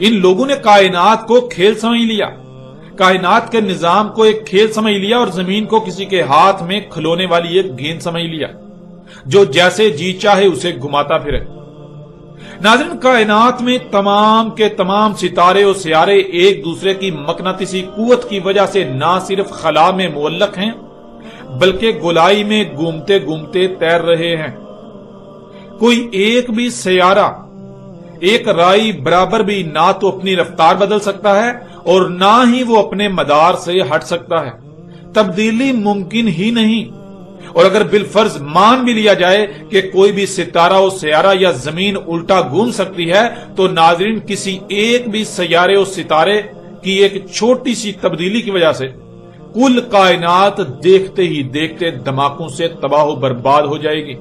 ان لوگوں نے کائنات کو کھیل سمجھ لیا، کائنات کے نظام کو ایک کھیل سمجھ لیا اور زمین کو کسی کے ہاتھ میں کھلونے والی ایک گیند سمجھ لیا جو جیسے جی چاہے اسے گھماتا پھرے۔ ناظرین، کائنات میں تمام کے تمام ستارے اور سیارے ایک دوسرے کی مقناطیسی قوت کی وجہ سے نہ صرف خلا میں معلق ہیں بلکہ گولائی میں گھومتے گھومتے تیر رہے ہیں۔ کوئی ایک بھی سیارہ ایک رائی برابر بھی نہ تو اپنی رفتار بدل سکتا ہے اور نہ ہی وہ اپنے مدار سے ہٹ سکتا ہے، تبدیلی ممکن ہی نہیں۔ اور اگر بالفرض مان بھی لیا جائے کہ کوئی بھی ستارہ اور سیارہ یا زمین الٹا گھوم سکتی ہے تو ناظرین کسی ایک بھی سیارے اور ستارے کی ایک چھوٹی سی تبدیلی کی وجہ سے کل کائنات دیکھتے ہی دیکھتے دھماکوں سے تباہ و برباد ہو جائے گی۔